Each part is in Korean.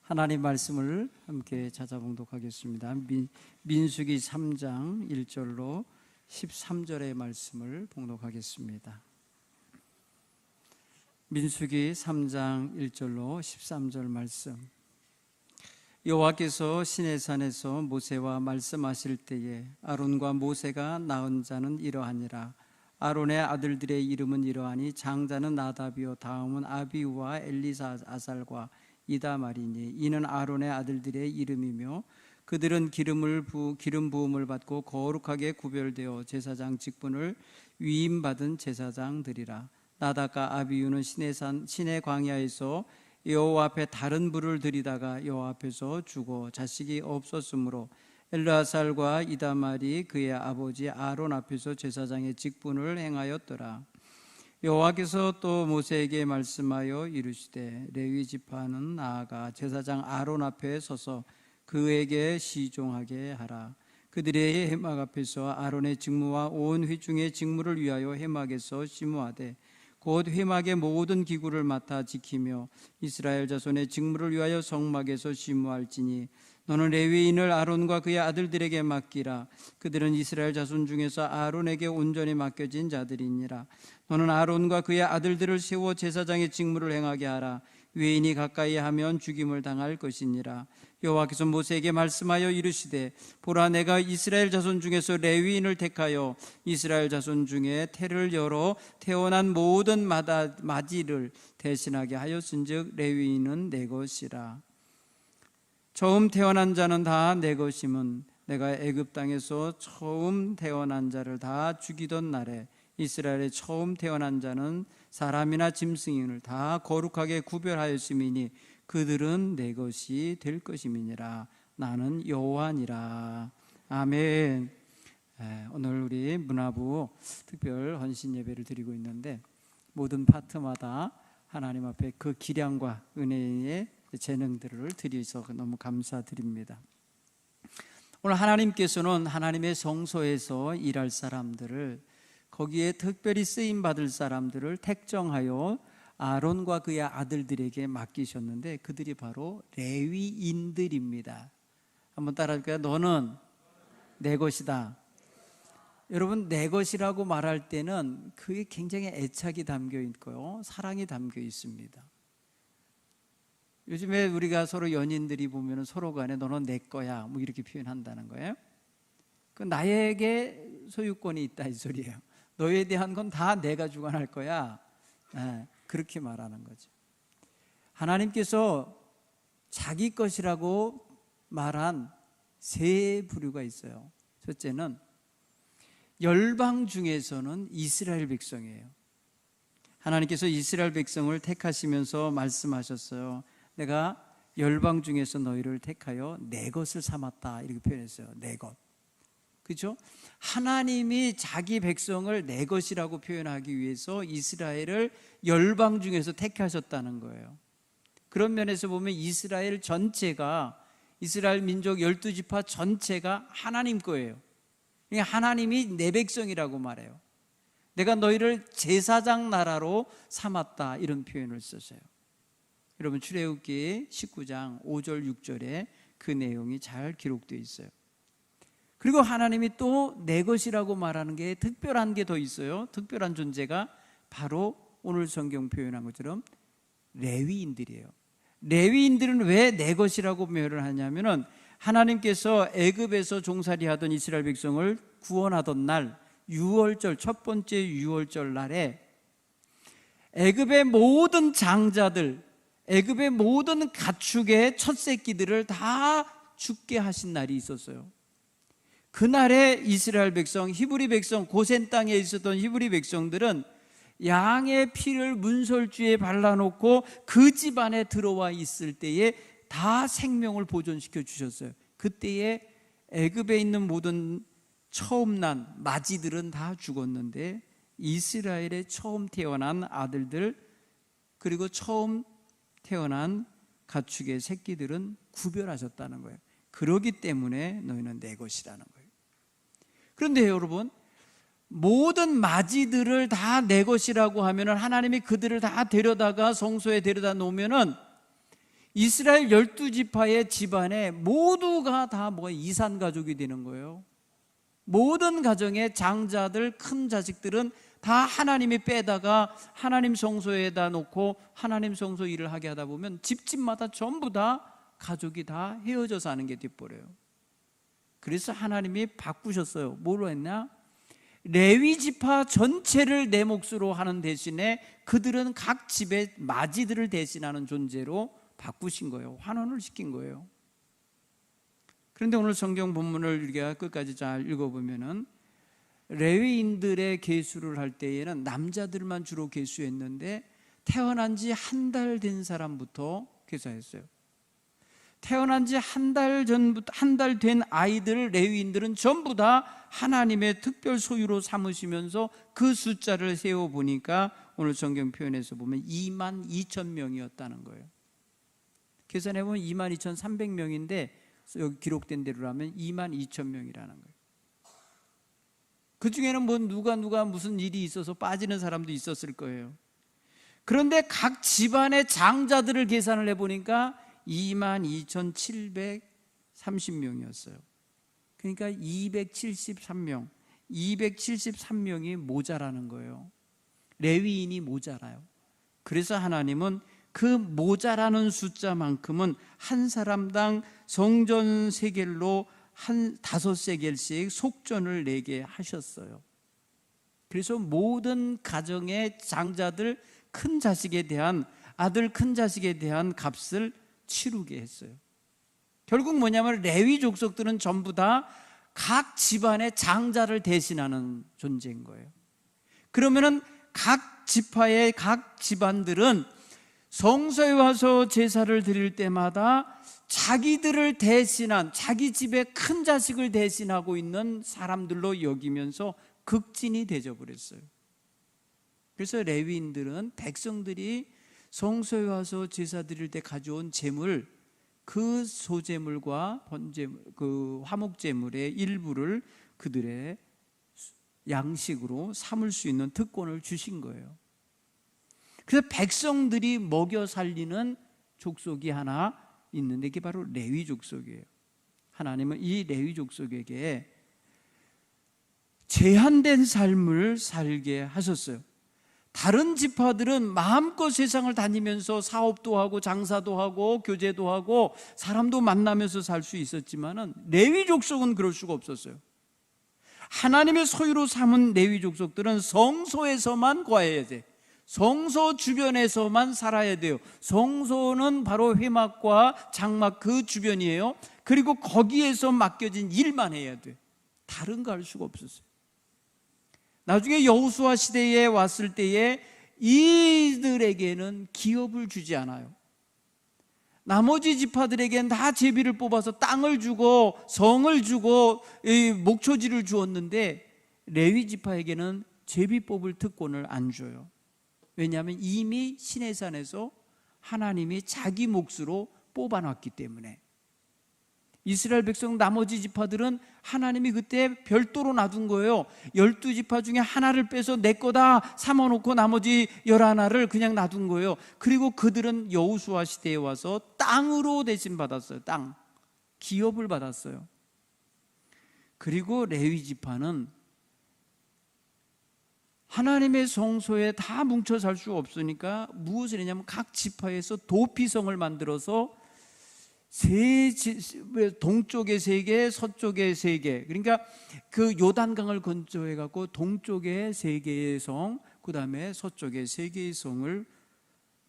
하나님 말씀을 함께 찾아 봉독하겠습니다. 민수기 3장 1절로 13절의 말씀을 봉독하겠습니다. 민수기 3장 1절로 13절 말씀. 여호와께서 시내산에서 모세와 말씀하실 때에 아론과 모세가 낳은 자는 이러하니라. 아론의 아들들의 이름은 이러하니 장자는 나답이요 다음은 아비우와 엘리아살과 이다말이니 이는 아론의 아들들의 이름이며 그들은 기름 부음을 받고 거룩하게 구별되어 제사장 직분을 위임받은 제사장들이라. 나답과 아비우는 시내 광야에서 여호와 앞에 다른 불을 들이다가 여호와 앞에서 죽어 자식이 없었으므로 엘르아살과 이다말이 그의 아버지 아론 앞에서 제사장의 직분을 행하였더라. 여호와께서 또 모세에게 말씀하여 이르시되 레위 지파는 나아가 제사장 아론 앞에 서서 그에게 시종하게 하라. 그들의 회막 앞에서 아론의 직무와 온 회중의 직무를 위하여 회막에서 심무하되 곧 회막의 모든 기구를 맡아 지키며 이스라엘 자손의 직무를 위하여 성막에서 심무할지니 너는 레위인을 아론과 그의 아들들에게 맡기라. 그들은 이스라엘 자손 중에서 아론에게 온전히 맡겨진 자들이니라. 너는 아론과 그의 아들들을 세워 제사장의 직무를 행하게 하라. 외인이 가까이 하면 죽임을 당할 것이니라. 여호와께서 모세에게 말씀하여 이르시되 보라 내가 이스라엘 자손 중에서 레위인을 택하여 이스라엘 자손 중에 태를 열어 태어난 모든 마지를 대신하게 하였은즉 레위인은 내 것이라. 처음 태어난 자는 다 내 것임은 내가 애굽 땅에서 처음 태어난 자를 다 죽이던 날에 이스라엘의 처음 태어난 자는 사람이나 짐승을 다 거룩하게 구별하였음이니 그들은 내 것이 될 것임이니라. 나는 여호와니라. 아멘. 오늘 우리 문화부 특별 헌신 예배를 드리고 있는데 모든 파트마다 하나님 앞에 그 기량과 은혜의 재능들을 드려서 너무 감사드립니다. 오늘 하나님께서는 하나님의 성소에서 일할 사람들을, 거기에 특별히 쓰임받을 사람들을 택정하여 아론과 그의 아들들에게 맡기셨는데 그들이 바로 레위인들입니다. 한번 따라할까요? 너는 내 것이다. 여러분, 내 것이라고 말할 때는 그게 굉장히 애착이 담겨 있고요, 사랑이 담겨 있습니다. 요즘에 우리가 서로 연인들이 보면 서로 간에 너는 내 거야 뭐 이렇게 표현한다는 거예요. 그 나에게 소유권이 있다 이 소리예요. 너에 대한 건 다 내가 주관할 거야. 그렇게 말하는 거죠. 하나님께서 자기 것이라고 말한 세 부류가 있어요. 첫째는 열방 중에서는 이스라엘 백성이에요. 하나님께서 이스라엘 백성을 택하시면서 말씀하셨어요. 내가 열방 중에서 너희를 택하여 내 것을 삼았다 이렇게 표현했어요. 내 것. 그렇죠? 하나님이 자기 백성을 내 것이라고 표현하기 위해서 이스라엘을 열방 중에서 택하셨다는 거예요. 그런 면에서 보면 이스라엘 전체가, 이스라엘 민족 12지파 전체가 하나님 거예요. 그러니까 하나님이 내 백성이라고 말해요. 내가 너희를 제사장 나라로 삼았다 이런 표현을 썼어요. 여러분, 출애굽기 19장 5절 6절에 그 내용이 잘 기록되어 있어요. 그리고 하나님이 또 내 것이라고 말하는 게 특별한 게 더 있어요. 특별한 존재가 바로 오늘 성경 표현한 것처럼 레위인들이에요. 레위인들은 왜 내 것이라고 표현을 하냐면은 하나님께서 애굽에서 종살이하던 이스라엘 백성을 구원하던 날 유월절, 첫 번째 유월절 날에 애굽의 모든 장자들, 애굽의 모든 가축의 첫 새끼들을 다 죽게 하신 날이 있었어요. 그날에 이스라엘 백성, 히브리 백성, 고센 땅에 있었던 히브리 백성들은 양의 피를 문설주에 발라놓고 그 집 안에 들어와 있을 때에 다 생명을 보존시켜 주셨어요. 그때에 애굽에 있는 모든 처음 난 마지들은 다 죽었는데 이스라엘의 처음 태어난 아들들 그리고 처음 태어난 가축의 새끼들은 구별하셨다는 거예요. 그러기 때문에 너희는 내 것이라는 거예요. 그런데 여러분, 모든 마지들을 다 내 것이라고 하면은 하나님이 그들을 다 데려다가 성소에 데려다 놓으면은 이스라엘 12지파의 집안에 모두가 다 이산 가족이 되는 거예요. 모든 가정의 장자들, 큰 자식들은 다 하나님이 빼다가 하나님 성소에다 놓고 하나님 성소 일을 하게 하다 보면 집집마다 전부 다 가족이 다 헤어져 사는 게 돼버려요. 그래서 하나님이 바꾸셨어요. 뭐로 했냐? 레위 지파 전체를 내 몫으로 하는 대신에 그들은 각 집의 마지들을 대신하는 존재로 바꾸신 거예요. 환원을 시킨 거예요. 그런데 오늘 성경 본문을 우리가 끝까지 잘 읽어보면은 레위인들의 계수를 할 때에는 남자들만 주로 계수했는데 태어난 지 한 달 된 사람부터 계수했어요. 태어난 지 한 달 전부터, 한 달 된 아이들 레위인들은 전부 다 하나님의 특별 소유로 삼으시면서 그 숫자를 세어 보니까 오늘 성경 표현에서 보면 22,000명이었다는 거예요. 계산해 보면 22,300명인데 여기 기록된 대로라면 22,000명이라는 거예요. 그 중에는 누가 무슨 일이 있어서 빠지는 사람도 있었을 거예요. 그런데 각 집안의 장자들을 계산을 해보니까 22,730명이었어요. 그러니까 273명이 모자라는 거예요. 레위인이 모자라요. 그래서 하나님은 그 모자라는 숫자만큼은 한 사람당 성전 세겔로 한 5세겔씩 속전을 내게 하셨어요. 그래서 모든 가정의 장자들, 큰 자식에 대한 아들 큰 자식에 대한 값을 치르게 했어요. 결국 뭐냐면 레위 족속들은 전부 다 각 집안의 장자를 대신하는 존재인 거예요. 그러면은 각 지파의 각 집안들은 성소에 와서 제사를 드릴 때마다 자기들을 대신한, 자기 집의 큰 자식을 대신하고 있는 사람들로 여기면서 극진이 되어버렸어요. 그래서 레위인들은 백성들이 성소에 와서 제사 드릴 때 가져온 제물, 그 소제물과 번제물, 그 화목제물의 일부를 그들의 양식으로 삼을 수 있는 특권을 주신 거예요. 그래서 백성들이 먹여 살리는 족속이 하나 있는데 이게 바로 레위 족속이에요. 하나님은 이 레위 족속에게 제한된 삶을 살게 하셨어요. 다른 지파들은 마음껏 세상을 다니면서 사업도 하고 장사도 하고 교제도 하고 사람도 만나면서 살 수 있었지만은 레위 족속은 그럴 수가 없었어요. 하나님의 소유로 삼은 레위 족속들은 성소에서만 거해야 돼. 성소 주변에서만 살아야 돼요. 성소는 바로 회막과 장막 그 주변이에요. 그리고 거기에서 맡겨진 일만 해야 돼. 다른 거 할 수가 없었어요. 나중에 여호수아 시대에 왔을 때에 이들에게는 기업을 주지 않아요. 나머지 지파들에게는 다 제비를 뽑아서 땅을 주고 성을 주고 목초지를 주었는데 레위 지파에게는 제비 뽑을 특권을 안 줘요. 왜냐하면 이미 시내산에서 하나님이 자기 몫으로 뽑아놨기 때문에. 이스라엘 백성 나머지 지파들은 하나님이 그때 별도로 놔둔 거예요. 12지파 중에 하나를 빼서 내 거다 삼아놓고 나머지 11을 그냥 놔둔 거예요. 그리고 그들은 여호수아 시대에 와서 땅으로 대신 받았어요. 땅, 기업을 받았어요. 그리고 레위 지파는 하나님의 성소에 다 뭉쳐 살 수 없으니까 무엇을 했냐면 각 지파에서 도피성을 만들어서 동쪽에 3개, 서쪽에 3개. 그러니까 그 요단강을 건조해 갖고 동쪽에 3개의 성, 그 다음에 서쪽에 3개의 성을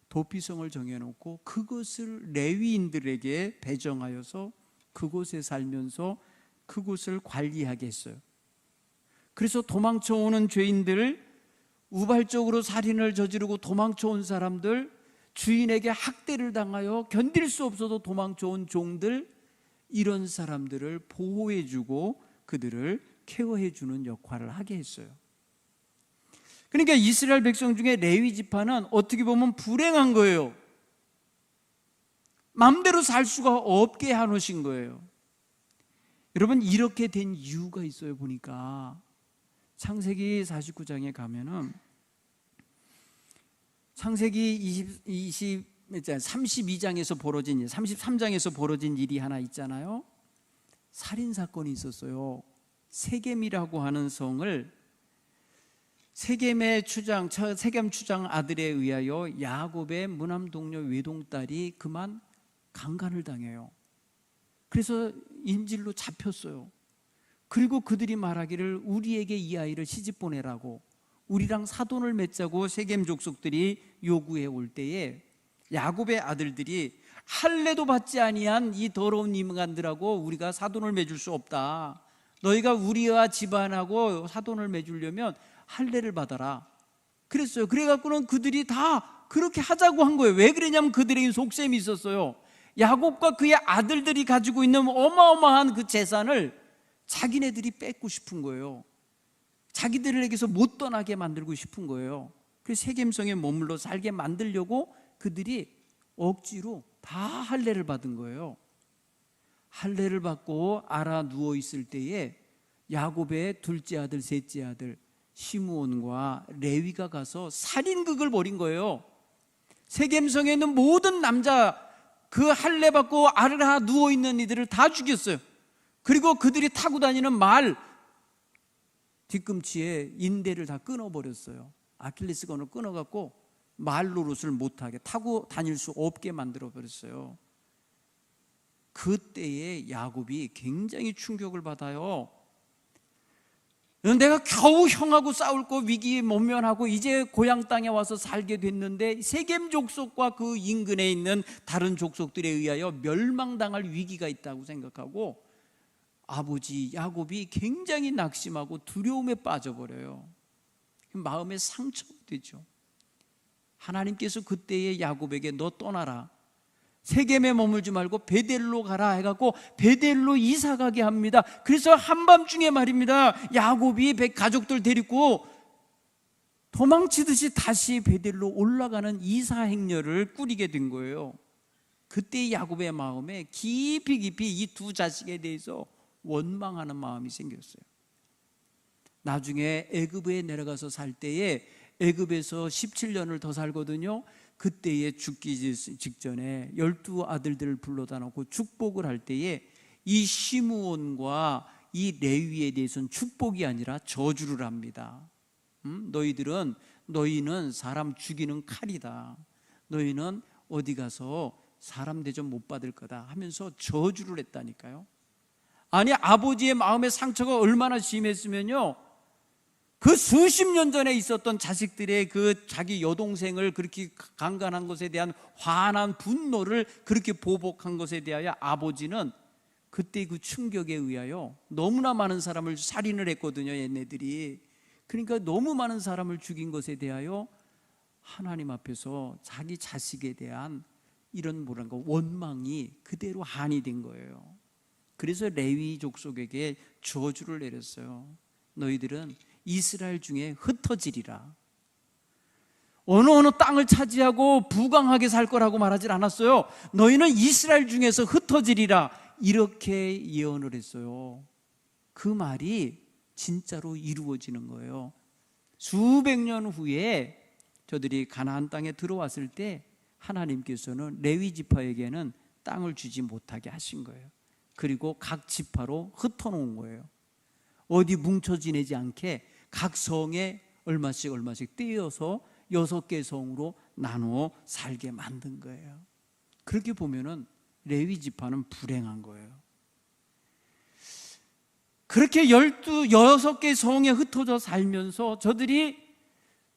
도피성을 정해놓고 그것을 레위인들에게 배정하여서 그곳에 살면서 그곳을 관리하게 했어요. 그래서 도망쳐오는 죄인들, 우발적으로 살인을 저지르고 도망쳐온 사람들, 주인에게 학대를 당하여 견딜 수 없어도 도망쳐온 종들, 이런 사람들을 보호해주고 그들을 케어해주는 역할을 하게 했어요. 그러니까 이스라엘 백성 중에 레위 지파는 어떻게 보면 불행한 거예요. 마음대로 살 수가 없게 해놓으신 거예요. 여러분, 이렇게 된 이유가 있어요. 보니까 창세기 49장에 가면은 창세기 32장에서 벌어진 일, 33장에서 벌어진 일이 하나 있잖아요. 살인 사건이 있었어요. 세겜이라고 하는 성을 세겜 추장 아들에 의하여 야곱의 무남 동료 외동딸이 그만 강간을 당해요. 그래서 인질로 잡혔어요. 그리고 그들이 말하기를 우리에게 이 아이를 시집 보내라고, 우리랑 사돈을 맺자고 세겜 족속들이 요구해 올 때에 야곱의 아들들이 할례도 받지 아니한 이 더러운 인간들하고 우리가 사돈을 맺을 수 없다. 너희가 우리와 집안하고 사돈을 맺으려면 할례를 받아라. 그랬어요. 그래갖고는 그들이 다 그렇게 하자고 한 거예요. 왜 그러냐면 그들에게 속셈이 있었어요. 야곱과 그의 아들들이 가지고 있는 어마어마한 그 재산을 자기네들이 뺏고 싶은 거예요. 자기들에게서 못 떠나게 만들고 싶은 거예요. 그래서 세겜성에 머물러 살게 만들려고 그들이 억지로 다 할례를 받은 거예요. 할례를 받고 알아 누워 있을 때에 야곱의 둘째 아들, 셋째 아들 시므온과 레위가 가서 살인극을 벌인 거예요. 세겜성에 있는 모든 남자, 그 할례 받고 알아 누워 있는 이들을 다 죽였어요. 그리고 그들이 타고 다니는 말 뒤꿈치에 인대를 다 끊어버렸어요. 아킬레스건을 끊어갖고 말 노릇을 못하게, 타고 다닐 수 없게 만들어버렸어요. 그때에 야곱이 굉장히 충격을 받아요. 내가 겨우 형하고 싸울 거 위기에 모면하고 이제 고향 땅에 와서 살게 됐는데 세겜 족속과 그 인근에 있는 다른 족속들에 의하여 멸망당할 위기가 있다고 생각하고 아버지 야곱이 굉장히 낙심하고 두려움에 빠져버려요. 마음에 상처가 되죠. 하나님께서 그때에 야곱에게 너 떠나라, 세겜에 머물지 말고 베델로 가라 해갖고 베델로 이사 가게 합니다. 그래서 한밤중에 말입니다, 야곱이 가족들 데리고 도망치듯이 다시 베델로 올라가는 이사 행렬을 꾸리게 된 거예요. 그때 야곱의 마음에 깊이 이 두 자식에 대해서 원망하는 마음이 생겼어요. 나중에 애굽에 내려가서 살 때에 애굽에서 17년을 더 살거든요. 그때에 죽기 직전에 12 아들들을 불러다 놓고 축복을 할 때에 이 시므온과 이 레위에 대해서는 축복이 아니라 저주를 합니다. 너희는 사람 죽이는 칼이다. 너희는 어디 가서 사람 대접 못 받을 거다 하면서 저주를 했다니까요. 아니, 아버지의 마음의 상처가 얼마나 심했으면요, 그 수십 년 전에 있었던 자식들의 그 자기 여동생을 그렇게 강간한 것에 대한 화난 분노를 그렇게 보복한 것에 대하여 아버지는 그때 그 충격에 의하여 너무나 많은 사람을 살인을 했거든요, 얘네들이. 그러니까 너무 많은 사람을 죽인 것에 대하여 하나님 앞에서 자기 자식에 대한 이런 원망이 그대로 한이 된 거예요. 그래서 레위 족속에게 저주를 내렸어요. 너희들은 이스라엘 중에 흩어지리라. 어느 땅을 차지하고 부강하게 살 거라고 말하지 않았어요. 너희는 이스라엘 중에서 흩어지리라, 이렇게 예언을 했어요. 그 말이 진짜로 이루어지는 거예요. 수백 년 후에 저들이 가나안 땅에 들어왔을 때 하나님께서는 레위 지파에게는 땅을 주지 못하게 하신 거예요. 그리고 각 지파로 흩어놓은 거예요. 어디 뭉쳐 지내지 않게 각 성에 얼마씩 떼어서 6개 성으로 나누어 살게 만든 거예요. 그렇게 보면은 레위 지파는 불행한 거예요. 그렇게 6개 성에 흩어져 살면서 저들이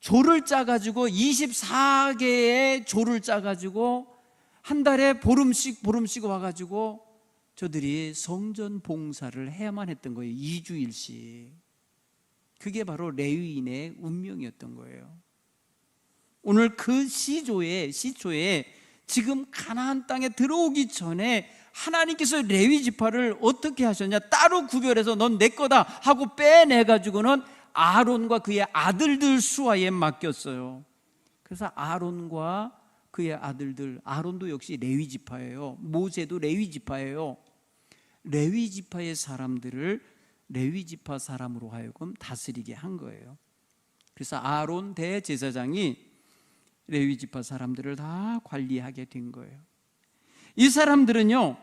조를 짜가지고 24개의 조를 짜가지고 한 달에 보름씩 와가지고 저들이 성전 봉사를 해야만 했던 거예요. 2주일씩. 그게 바로 레위인의 운명이었던 거예요. 오늘 그 시초에 지금 가나안 땅에 들어오기 전에 하나님께서 레위 지파를 어떻게 하셨냐, 따로 구별해서 넌 내 거다 하고 빼내가지고는 아론과 그의 아들들 수하에 맡겼어요. 그래서 아론과 그의 아들들, 아론도 역시 레위 지파예요. 모세도 레위 지파예요. 레위 지파의 사람들을 레위 지파 사람으로 하여금 다스리게 한 거예요. 그래서 아론 대제사장이 레위 지파 사람들을 다 관리하게 된 거예요. 이 사람들은요,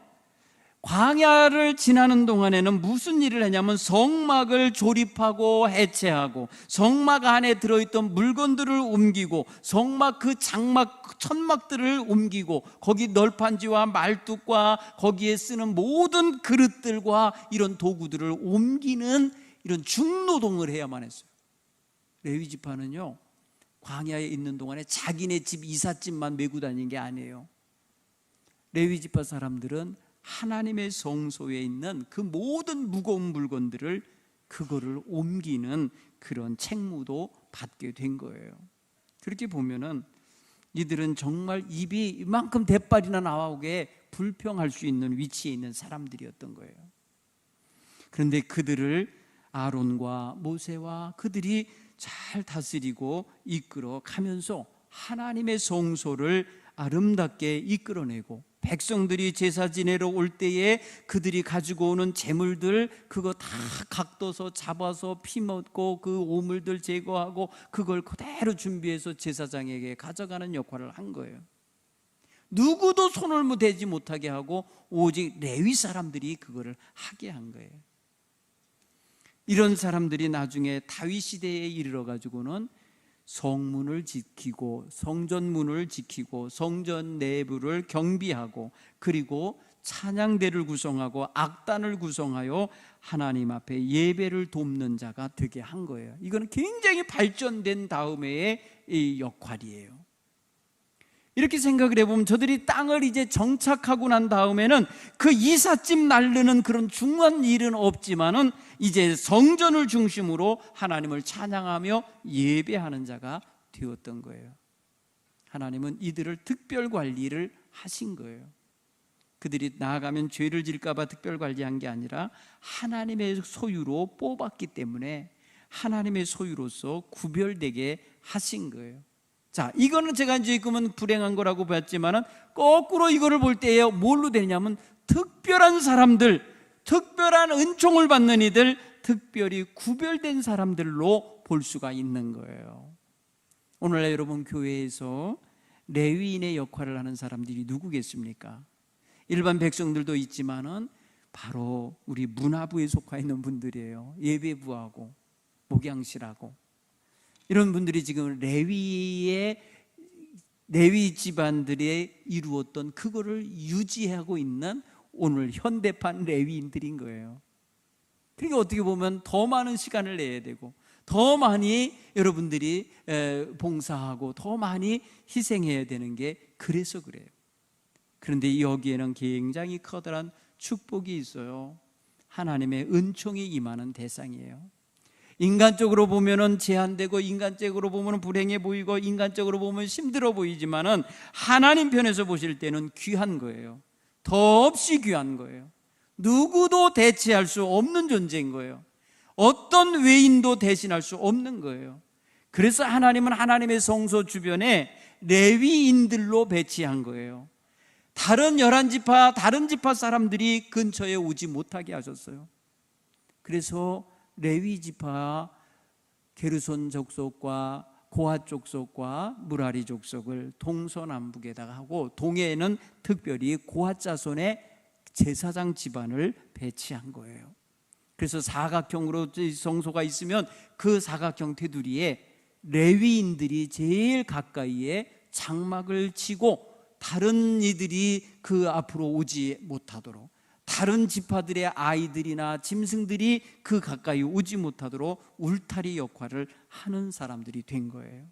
광야를 지나는 동안에는 무슨 일을 했냐면 성막을 조립하고 해체하고 성막 안에 들어있던 물건들을 옮기고 성막 그 장막 천막들을 옮기고 거기 널판지와 말뚝과 거기에 쓰는 모든 그릇들과 이런 도구들을 옮기는 이런 중노동을 해야만 했어요. 레위 지파는요, 광야에 있는 동안에 자기네 집 이삿짐만 메고 다니는 게 아니에요. 레위 지파 사람들은 하나님의 성소에 있는 그 모든 무거운 물건들을 그거를 옮기는 그런 책무도 받게 된 거예요. 그렇게 보면은 이들은 정말 입이 이만큼 대빨이나 나오게 불평할 수 있는 위치에 있는 사람들이었던 거예요. 그런데 그들을 아론과 모세와 그들이 잘 다스리고 이끌어 가면서 하나님의 성소를 아름답게 이끌어내고 백성들이 제사 지내러 올 때에 그들이 가지고 오는 재물들 그거 다 각도서 잡아서 피 먹고 그 오물들 제거하고 그걸 그대로 준비해서 제사장에게 가져가는 역할을 한 거예요. 누구도 손을 대지 못하게 하고 오직 레위 사람들이 그거를 하게 한 거예요. 이런 사람들이 나중에 다윗 시대에 이르러 가지고는 성문을 지키고 성전문을 지키고 성전 내부를 경비하고 그리고 찬양대를 구성하고 악단을 구성하여 하나님 앞에 예배를 돕는 자가 되게 한 거예요. 이건 굉장히 발전된 다음에의 이 역할이에요. 이렇게 생각을 해보면 저들이 땅을 이제 정착하고 난 다음에는 그 이삿짐 나르는 그런 중요한 일은 없지만은 이제 성전을 중심으로 하나님을 찬양하며 예배하는 자가 되었던 거예요. 하나님은 이들을 특별 관리를 하신 거예요. 그들이 나아가면 죄를 질까 봐 특별 관리한 게 아니라 하나님의 소유로 뽑았기 때문에 하나님의 소유로서 구별되게 하신 거예요. 자, 이거는 제가 이제 그러면 불행한 거라고 봤지만은 거꾸로 이거를 볼 때에 뭘로 되냐면 특별한 사람들, 특별한 은총을 받는 이들, 특별히 구별된 사람들로 볼 수가 있는 거예요. 오늘날 여러분 교회에서 레위인의 역할을 하는 사람들이 누구겠습니까? 일반 백성들도 있지만은 바로 우리 문화부에 속해 있는 분들이에요. 예배부하고 목양실하고 이런 분들이 지금 레위 집안들이 이루었던 그거를 유지하고 있는 오늘 현대판 레위인들인 거예요. 그러니까 어떻게 보면 더 많은 시간을 내야 되고 더 많이 여러분들이 봉사하고 더 많이 희생해야 되는 게 그래서 그래요. 그런데 여기에는 굉장히 커다란 축복이 있어요. 하나님의 은총이 임하는 대상이에요. 인간적으로 보면은 제한되고 인간적으로 보면은 불행해 보이고 인간적으로 보면 힘들어 보이지만은 하나님 편에서 보실 때는 귀한 거예요. 더없이 귀한 거예요. 누구도 대체할 수 없는 존재인 거예요. 어떤 외인도 대신할 수 없는 거예요. 그래서 하나님은 하나님의 성소 주변에 레위인들로 배치한 거예요. 다른 11지파 다른 지파 사람들이 근처에 오지 못하게 하셨어요. 그래서 레위 지파 게르손 족속과 고핫 족속과 무라리 족속을 동서남북에다가 하고 동해에는 특별히 고핫 자손의 제사장 집안을 배치한 거예요. 그래서 사각형으로 성소가 있으면 그 사각형 테두리에 레위인들이 제일 가까이에 장막을 치고 다른 이들이 그 앞으로 오지 못하도록 다른 지파들의 아이들이나 짐승들이 그 가까이 오지 못하도록 울타리 역할을 하는 사람들이 된 거예요.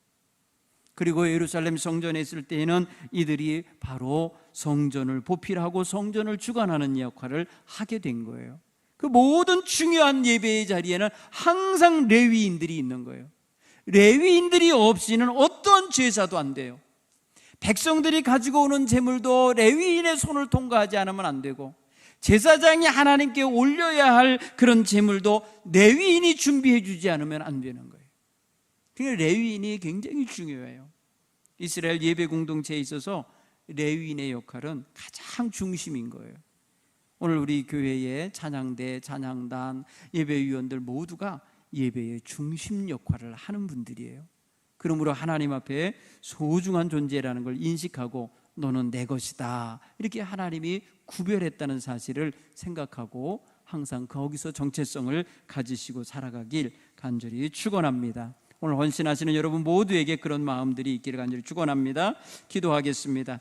그리고 예루살렘 성전에 있을 때에는 이들이 바로 성전을 보필하고 성전을 주관하는 역할을 하게 된 거예요. 그 모든 중요한 예배의 자리에는 항상 레위인들이 있는 거예요. 레위인들이 없이는 어떤 제사도 안 돼요. 백성들이 가지고 오는 제물도 레위인의 손을 통과하지 않으면 안 되고 제사장이 하나님께 올려야 할 그런 제물도 레위인이 준비해 주지 않으면 안 되는 거예요. 그러니까 레위인이 굉장히 중요해요. 이스라엘 예배 공동체에 있어서 레위인의 역할은 가장 중심인 거예요. 오늘 우리 교회의 찬양대, 찬양단, 예배위원들 모두가 예배의 중심 역할을 하는 분들이에요. 그러므로 하나님 앞에 소중한 존재라는 걸 인식하고 너는 내 것이다, 이렇게 하나님이 구별했다는 사실을 생각하고 항상 거기서 정체성을 가지시고 살아가길 간절히 축원합니다. 오늘 헌신하시는 여러분 모두에게 그런 마음들이 있기를 간절히 축원합니다. 기도하겠습니다.